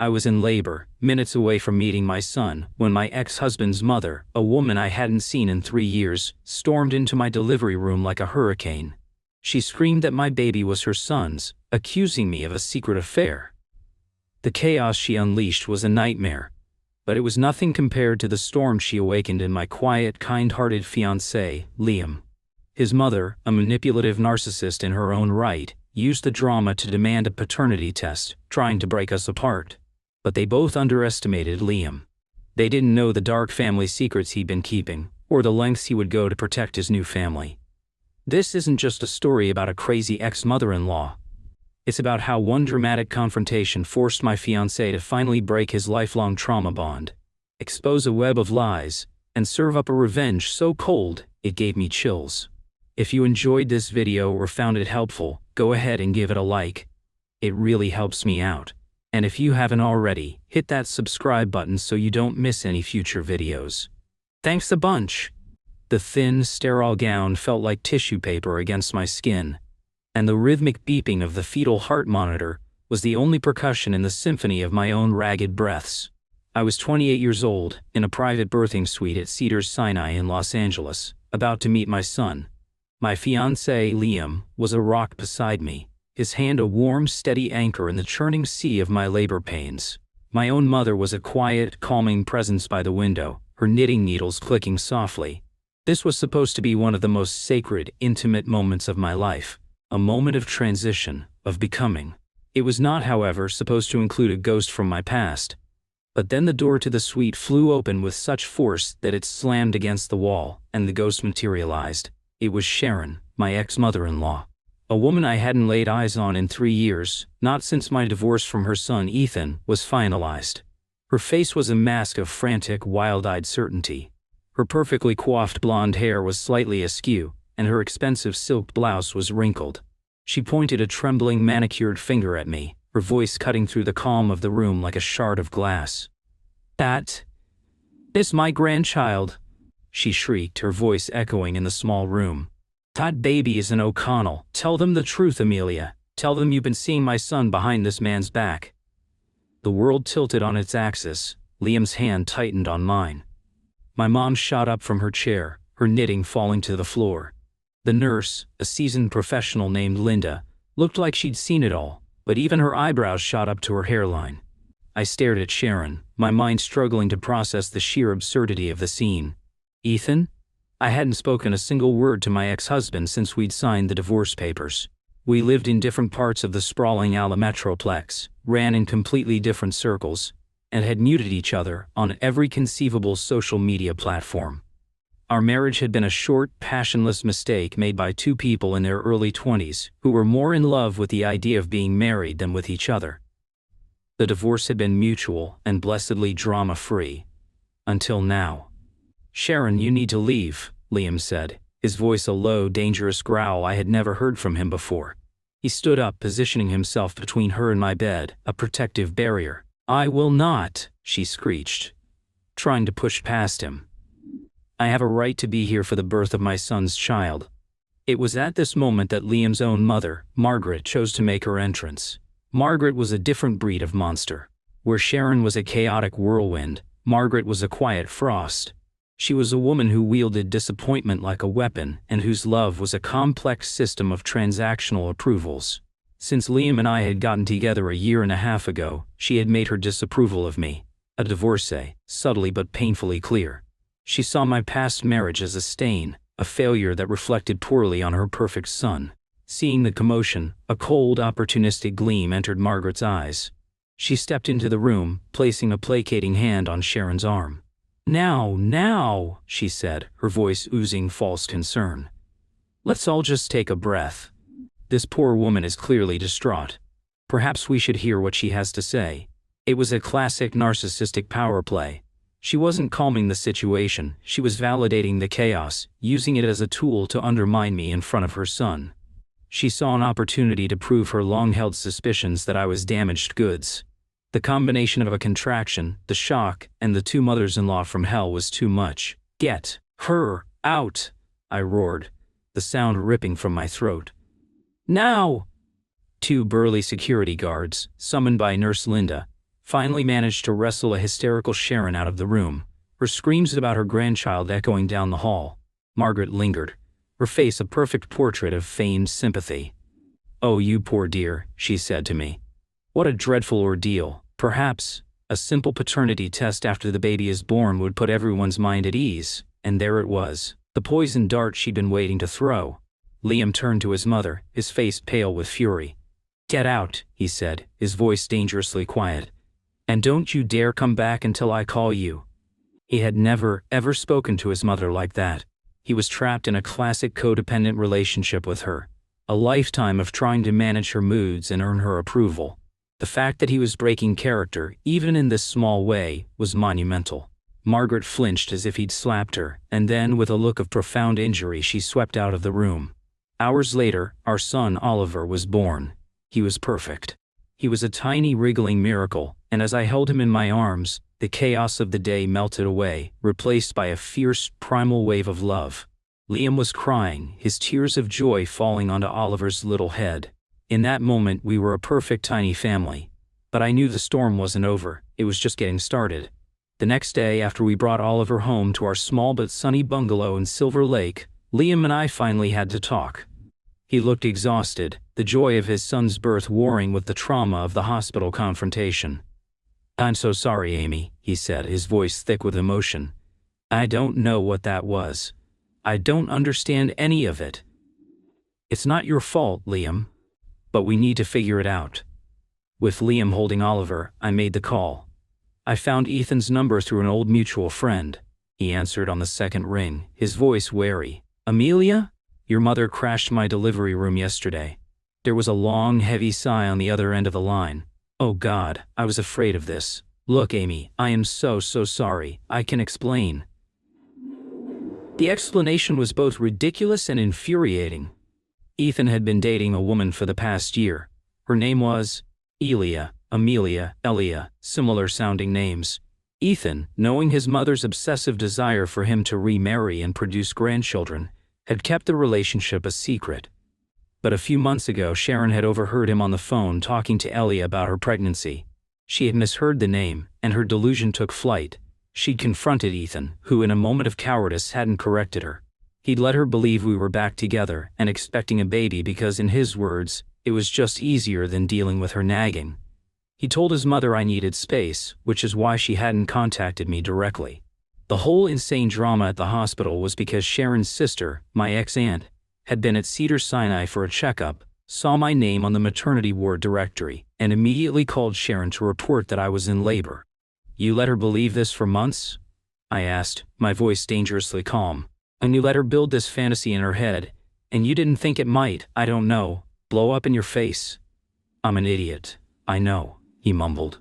I was in labor, minutes away from meeting my son, when my ex-husband's mother, a woman I hadn't seen in 3 years, stormed into my delivery room like a hurricane. She screamed that my baby was her son's, accusing me of a secret affair. The chaos she unleashed was a nightmare, but it was nothing compared to the storm she awakened in my quiet, kind-hearted fiancé, Liam. His mother, a manipulative narcissist in her own right, used the drama to demand a paternity test, trying to break us apart. But they both underestimated Liam. They didn't know the dark family secrets he'd been keeping, or the lengths he would go to protect his new family. This isn't just a story about a crazy ex-mother-in-law. It's about how one dramatic confrontation forced my fiancé to finally break his lifelong trauma bond, expose a web of lies, and serve up a revenge so cold, it gave me chills. If you enjoyed this video or found it helpful, go ahead and give it a like. It really helps me out. And if you haven't already, hit that subscribe button so you don't miss any future videos. Thanks a bunch. The thin, sterile gown felt like tissue paper against my skin, and the rhythmic beeping of the fetal heart monitor was the only percussion in the symphony of my own ragged breaths. I was 28 years old, in a private birthing suite at Cedars-Sinai in Los Angeles, about to meet my son. My fiancé, Liam, was a rock beside me, his hand a warm, steady anchor in the churning sea of my labor pains. My own mother was a quiet, calming presence by the window, her knitting needles clicking softly. This was supposed to be one of the most sacred, intimate moments of my life, a moment of transition, of becoming. It was not, however, supposed to include a ghost from my past. But then the door to the suite flew open with such force that it slammed against the wall, and the ghost materialized. It was Sharon, my ex-mother-in-law. A woman I hadn't laid eyes on in 3 years, not since my divorce from her son Ethan was finalized. Her face was a mask of frantic, wild-eyed certainty. Her perfectly coiffed blonde hair was slightly askew, and her expensive silk blouse was wrinkled. She pointed a trembling, manicured finger at me, her voice cutting through the calm of the room like a shard of glass. "This my grandchild," she shrieked, her voice echoing in the small room. "That baby is an O'Connell. Tell them the truth, Amelia. Tell them you've been seeing my son behind this man's back." The world tilted on its axis. Liam's hand tightened on mine. My mom shot up from her chair, her knitting falling to the floor. The nurse, a seasoned professional named Linda, looked like she'd seen it all, but even her eyebrows shot up to her hairline. I stared at Sharon, my mind struggling to process the sheer absurdity of the scene. Ethan? I hadn't spoken a single word to my ex-husband since we'd signed the divorce papers. We lived in different parts of the sprawling Ala Metroplex, ran in completely different circles, and had muted each other on every conceivable social media platform. Our marriage had been a short, passionless mistake made by two people in their early 20s who were more in love with the idea of being married than with each other. The divorce had been mutual and blessedly drama-free. Until now. "Sharon, you need to leave," Liam said, his voice a low, dangerous growl I had never heard from him before. He stood up, positioning himself between her and my bed, a protective barrier. "I will not," she screeched, trying to push past him. "I have a right to be here for the birth of my son's child." It was at this moment that Liam's own mother, Margaret, chose to make her entrance. Margaret was a different breed of monster. Where Sharon was a chaotic whirlwind, Margaret was a quiet frost. She was a woman who wielded disappointment like a weapon and whose love was a complex system of transactional approvals. Since Liam and I had gotten together a year and a half ago, she had made her disapproval of me, a divorcee, subtly but painfully clear. She saw my past marriage as a stain, a failure that reflected poorly on her perfect son. Seeing the commotion, a cold, opportunistic gleam entered Margaret's eyes. She stepped into the room, placing a placating hand on Sharon's arm. Now, she said, her voice oozing false concern. "Let's all just take a breath. This poor woman is clearly distraught. Perhaps we should hear what she has to say." It was a classic narcissistic power play. She wasn't calming the situation, she was validating the chaos, using it as a tool to undermine me in front of her son. She saw an opportunity to prove her long-held suspicions that I was damaged goods. The combination of a contraction, the shock, and the two mothers-in-law from hell was too much. "Get her out!" I roared, the sound ripping from my throat. "Now!" Two burly security guards, summoned by Nurse Linda, finally managed to wrestle a hysterical Sharon out of the room, her screams about her grandchild echoing down the hall. Margaret lingered, her face a perfect portrait of feigned sympathy. "Oh, you poor dear," she said to me. "What a dreadful ordeal. Perhaps a simple paternity test after the baby is born would put everyone's mind at ease." And there it was, the poisoned dart she'd been waiting to throw. Liam turned to his mother, his face pale with fury. "Get out," he said, his voice dangerously quiet. "And don't you dare come back until I call you." He had never, ever spoken to his mother like that. He was trapped in a classic codependent relationship with her, a lifetime of trying to manage her moods and earn her approval. The fact that he was breaking character, even in this small way, was monumental. Margaret flinched as if he'd slapped her, and then, with a look of profound injury, she swept out of the room. Hours later, our son Oliver was born. He was perfect. He was a tiny wriggling miracle, and as I held him in my arms, the chaos of the day melted away, replaced by a fierce, primal wave of love. Liam was crying, his tears of joy falling onto Oliver's little head. In that moment we were a perfect tiny family. But I knew the storm wasn't over, it was just getting started. The next day, after we brought Oliver home to our small but sunny bungalow in Silver Lake, Liam and I finally had to talk. He looked exhausted, the joy of his son's birth warring with the trauma of the hospital confrontation. "I'm so sorry, Amy," he said, his voice thick with emotion. "I don't know what that was. I don't understand any of it. It's not your fault, Liam. But we need to figure it out." With Liam holding Oliver, I made the call. "I found Ethan's number through an old mutual friend," he answered on the second ring, his voice wary. "Amelia? Your mother crashed my delivery room yesterday." There was a long, heavy sigh on the other end of the line. "Oh God, I was afraid of this. Look, Amy, I am so sorry. I can explain." The explanation was both ridiculous and infuriating. Ethan had been dating a woman for the past year. Her name was Elia, Amelia, Elia, similar sounding names. Ethan, knowing his mother's obsessive desire for him to remarry and produce grandchildren, had kept the relationship a secret. But a few months ago, Sharon had overheard him on the phone talking to Elia about her pregnancy. She had misheard the name, and her delusion took flight. She'd confronted Ethan, who in a moment of cowardice hadn't corrected her. He'd let her believe we were back together and expecting a baby because, in his words, it was just easier than dealing with her nagging. He told his mother I needed space, which is why she hadn't contacted me directly. The whole insane drama at the hospital was because Sharon's sister, my ex-aunt, had been at Cedars-Sinai for a checkup, saw my name on the maternity ward directory, and immediately called Sharon to report that I was in labor. "You let her believe this for months?" I asked, my voice dangerously calm. "And you let her build this fantasy in her head, and you didn't think it might, I don't know, blow up in your face?" "I'm an idiot. I know," he mumbled.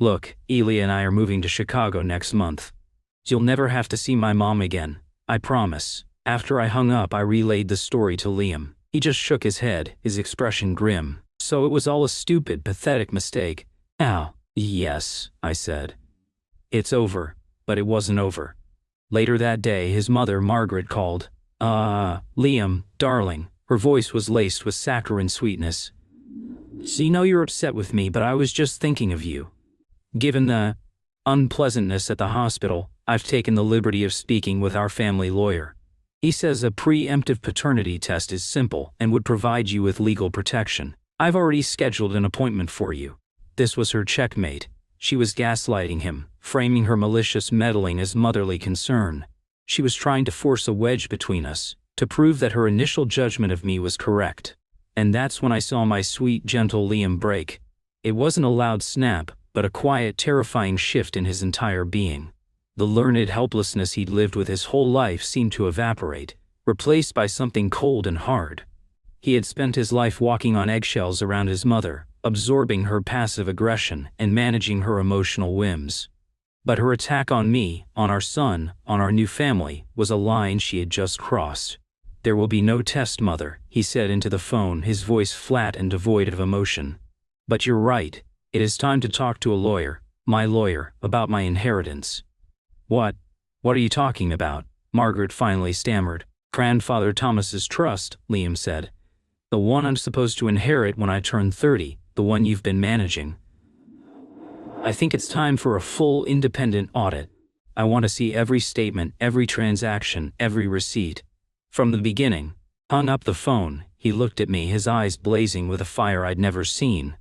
"Look, Elia and I are moving to Chicago next month. You'll never have to see my mom again, I promise." After I hung up, I relayed the story to Liam. He just shook his head, his expression grim. "So it was all a stupid, pathetic mistake." "Ow." "Yes," I said. "It's over." But it wasn't over. Later that day, his mother, Margaret, called. Liam, darling." Her voice was laced with saccharine sweetness. "So you know you're upset with me, but I was just thinking of you. Given the unpleasantness at the hospital, I've taken the liberty of speaking with our family lawyer. He says a preemptive paternity test is simple and would provide you with legal protection. I've already scheduled an appointment for you." This was her checkmate. She was gaslighting him, framing her malicious meddling as motherly concern. She was trying to force a wedge between us, to prove that her initial judgment of me was correct. And that's when I saw my sweet, gentle Liam break. It wasn't a loud snap, but a quiet, terrifying shift in his entire being. The learned helplessness he'd lived with his whole life seemed to evaporate, replaced by something cold and hard. He had spent his life walking on eggshells around his mother, absorbing her passive aggression and managing her emotional whims. But her attack on me, on our son, on our new family, was a line she had just crossed. "There will be no test, Mother," he said into the phone, his voice flat and devoid of emotion. "But you're right. It is time to talk to a lawyer, my lawyer, about my inheritance." What are you talking about?" Margaret finally stammered. "Grandfather Thomas's trust," Liam said. "The one I'm supposed to inherit when I turn 30, the one you've been managing." I think it's time for a full independent audit. I want to see every statement, every transaction, every receipt. From the beginning. Hung up the phone, he looked at me, his eyes blazing with a fire I'd never seen.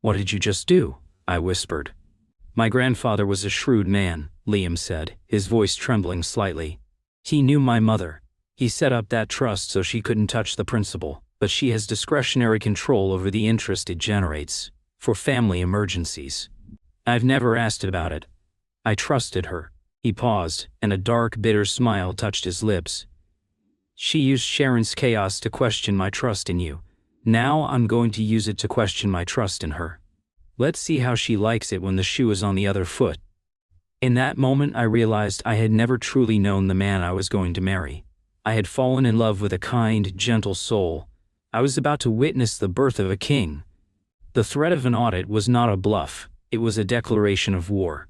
What did you just do? I whispered. My grandfather was a shrewd man, Liam said, his voice trembling slightly. He knew my mother. He set up that trust so she couldn't touch the principal, but she has discretionary control over the interest it generates, for family emergencies. I've never asked about it. I trusted her. He paused, and a dark, bitter smile touched his lips. She used Sharon's chaos to question my trust in you. Now I'm going to use it to question my trust in her. Let's see how she likes it when the shoe is on the other foot. In that moment I realized I had never truly known the man I was going to marry. I had fallen in love with a kind, gentle soul. I was about to witness the birth of a king. The threat of an audit was not a bluff, it was a declaration of war.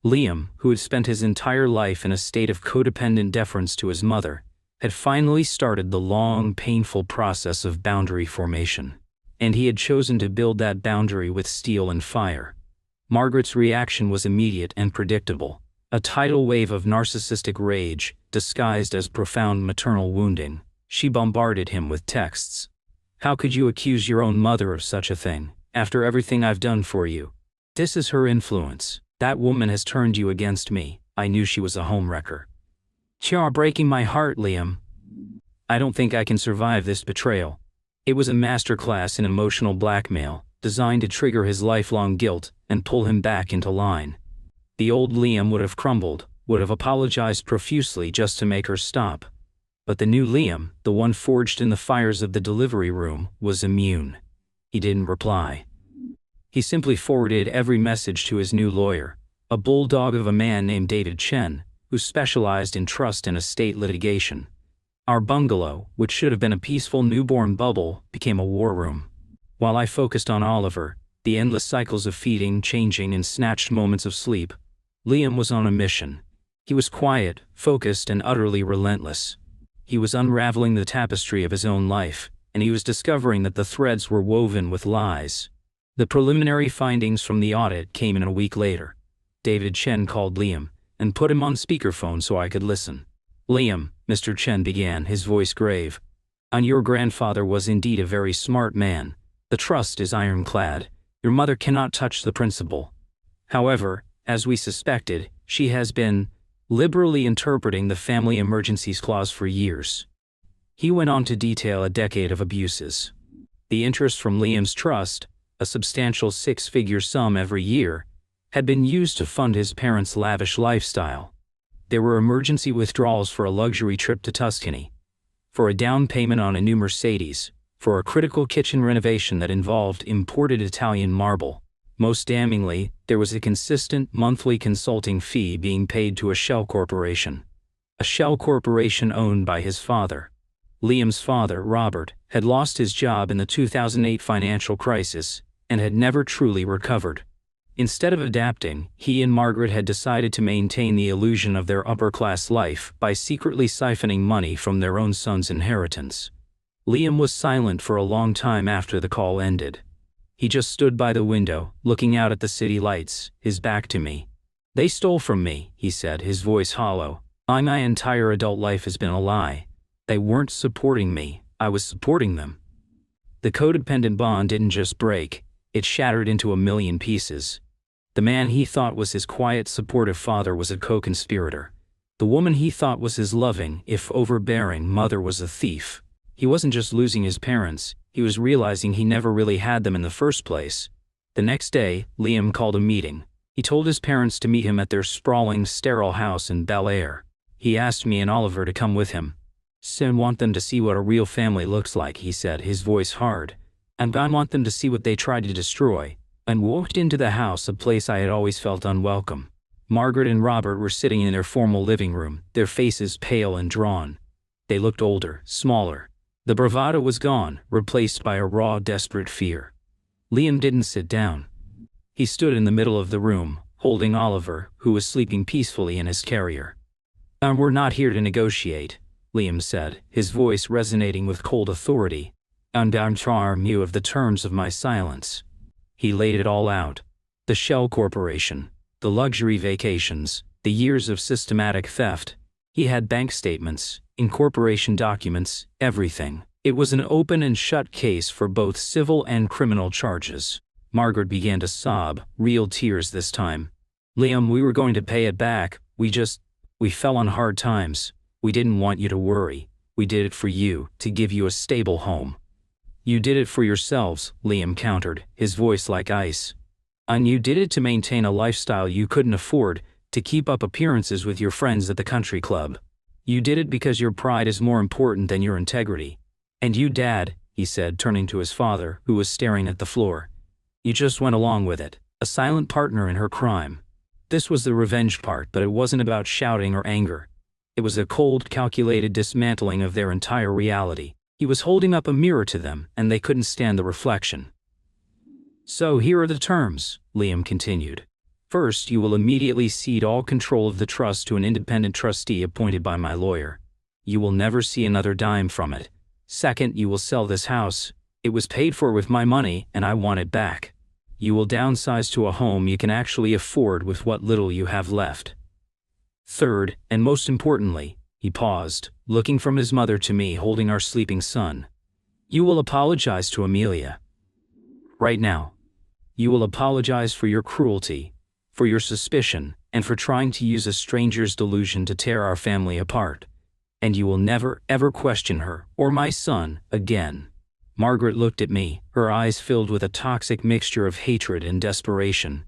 Liam, who had spent his entire life in a state of codependent deference to his mother, had finally started the long, painful process of boundary formation. And he had chosen to build that boundary with steel and fire. Margaret's reaction was immediate and predictable. A tidal wave of narcissistic rage, disguised as profound maternal wounding. She bombarded him with texts. How could you accuse your own mother of such a thing, after everything I've done for you? This is her influence. That woman has turned you against me. I knew she was a homewrecker. You're breaking my heart, Liam. I don't think I can survive this betrayal. It was a masterclass in emotional blackmail, designed to trigger his lifelong guilt and pull him back into line. The old Liam would have crumbled, would have apologized profusely just to make her stop. But the new Liam, the one forged in the fires of the delivery room, was immune. He didn't reply. He simply forwarded every message to his new lawyer, a bulldog of a man named David Chen, who specialized in trust and estate litigation. Our bungalow, which should have been a peaceful newborn bubble, became a war room. While I focused on Oliver, the endless cycles of feeding, changing, and snatched moments of sleep, Liam was on a mission. He was quiet, focused, and utterly relentless. He was unraveling the tapestry of his own life, and he was discovering that the threads were woven with lies. The preliminary findings from the audit came in a week later. David Chen called Liam and put him on speakerphone so I could listen. Liam, Mr. Chen began, his voice grave. And your grandfather was indeed a very smart man. The trust is ironclad. Your mother cannot touch the principal. However, as we suspected, she has been liberally interpreting the family emergencies clause for years. He went on to detail a decade of abuses. The interest from Liam's trust, a substantial six-figure sum every year, had been used to fund his parents' lavish lifestyle. There were emergency withdrawals for a luxury trip to Tuscany, for a down payment on a new Mercedes, for a critical kitchen renovation that involved imported Italian marble. Most damningly, there was a consistent monthly consulting fee being paid to a shell corporation. A shell corporation owned by his father. Liam's father, Robert, had lost his job in the 2008 financial crisis and had never truly recovered. Instead of adapting, he and Margaret had decided to maintain the illusion of their upper-class life by secretly siphoning money from their own son's inheritance. Liam was silent for a long time after the call ended. He just stood by the window, looking out at the city lights, his back to me. They stole from me, he said, his voice hollow. My entire adult life has been a lie. They weren't supporting me, I was supporting them. The codependent bond didn't just break, it shattered into a million pieces. The man he thought was his quiet, supportive father was a co-conspirator. The woman he thought was his loving, if overbearing, mother was a thief. He wasn't just losing his parents, he was realizing he never really had them in the first place. The next day, Liam called a meeting. He told his parents to meet him at their sprawling, sterile house in Bel Air. He asked me and Oliver to come with him. I want them to see what a real family looks like, he said, his voice hard. And I want them to see what they tried to destroy. And walked into the house, a place I had always felt unwelcome. Margaret and Robert were sitting in their formal living room, their faces pale and drawn. They looked older, smaller. The bravado was gone, replaced by a raw, desperate fear. Liam didn't sit down. He stood in the middle of the room, holding Oliver, who was sleeping peacefully in his carrier. We're not here to negotiate, Liam said, his voice resonating with cold authority. I'm charmed of the terms of my silence. He laid it all out. The shell corporation, the luxury vacations, the years of systematic theft. He had bank statements, incorporation documents, everything. It was an open and shut case for both civil and criminal charges. Margaret began to sob, real tears this time. Liam, we were going to pay it back. We fell on hard times. We didn't want you to worry. We did it for you, to give you a stable home. You did it for yourselves, Liam countered, his voice like ice. And you did it to maintain a lifestyle you couldn't afford, to keep up appearances with your friends at the country club. You did it because your pride is more important than your integrity. And you, Dad, he said, turning to his father, who was staring at the floor. You just went along with it, a silent partner in her crime. This was the revenge part, but it wasn't about shouting or anger. It was a cold, calculated dismantling of their entire reality. He was holding up a mirror to them, and they couldn't stand the reflection. So here are the terms, Liam continued. First, you will immediately cede all control of the trust to an independent trustee appointed by my lawyer. You will never see another dime from it. Second, you will sell this house. It was paid for with my money, and I want it back. You will downsize to a home you can actually afford with what little you have left. Third, and most importantly, he paused, looking from his mother to me holding our sleeping son. You will apologize to Amelia. Right now. You will apologize for your cruelty, for your suspicion, and for trying to use a stranger's delusion to tear our family apart. And you will never, ever question her, or my son, again. Margaret looked at me, her eyes filled with a toxic mixture of hatred and desperation.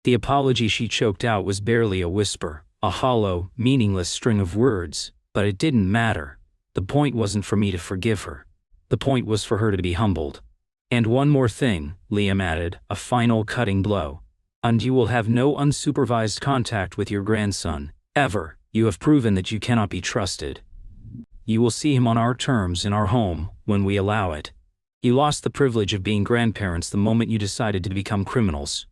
The apology she choked out was barely a whisper, a hollow, meaningless string of words, but it didn't matter. The point wasn't for me to forgive her. The point was for her to be humbled. And one more thing, Liam added, a final cutting blow. And you will have no unsupervised contact with your grandson, ever. You have proven that you cannot be trusted. You will see him on our terms in our home, when we allow it. You lost the privilege of being grandparents the moment you decided to become criminals.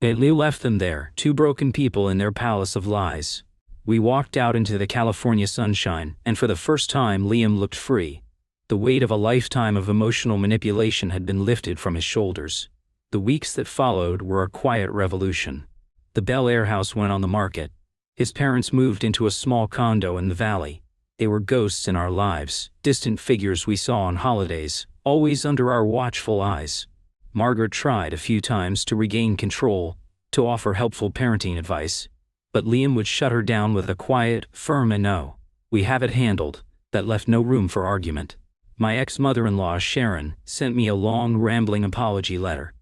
You left them there, two broken people in their palace of lies. We walked out into the California sunshine, and for the first time Liam looked free. The weight of a lifetime of emotional manipulation had been lifted from his shoulders. The weeks that followed were a quiet revolution. The Bel Air house went on the market. His parents moved into a small condo in the valley. They were ghosts in our lives, distant figures we saw on holidays, always under our watchful eyes. Margaret tried a few times to regain control, to offer helpful parenting advice, but Liam would shut her down with a quiet, firm "no. We have it handled," that left no room for argument. My ex-mother-in-law, Sharon, sent me a long, rambling apology letter.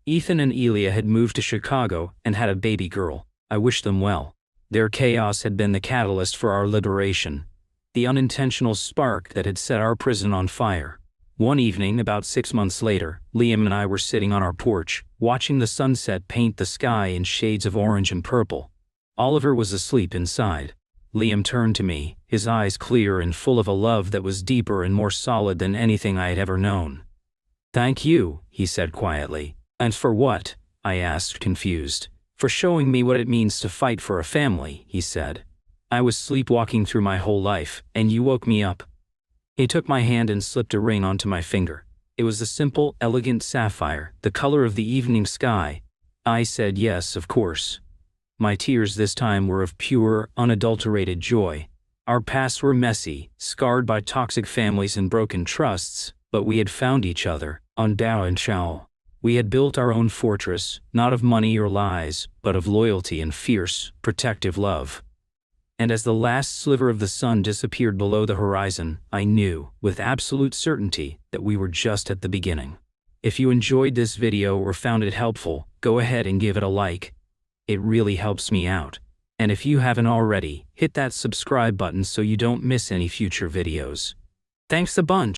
Ethan and Elia had moved to Chicago and had a baby girl. I wished them well. Their chaos had been the catalyst for our liberation, the unintentional spark that had set our prison on fire. One evening, about 6 months later, Liam and I were sitting on our porch, watching the sunset paint the sky in shades of orange and purple. Oliver was asleep inside. Liam turned to me, his eyes clear and full of a love that was deeper and more solid than anything I had ever known. "Thank you," he said quietly. "And for what?" I asked, confused. "For showing me what it means to fight for a family," he said. "I was sleepwalking through my whole life, and you woke me up." He took my hand and slipped a ring onto my finger. It was a simple, elegant sapphire, the color of the evening sky. I said yes, of course. My tears this time were of pure, unadulterated joy. Our pasts were messy, scarred by toxic families and broken trusts, but we had found each other, on Dao and Shao. We had built our own fortress, not of money or lies, but of loyalty and fierce, protective love. And as the last sliver of the sun disappeared below the horizon, I knew, with absolute certainty, that we were just at the beginning. If you enjoyed this video or found it helpful, go ahead and give it a like. It really helps me out. And if you haven't already, hit that subscribe button so you don't miss any future videos. Thanks a bunch.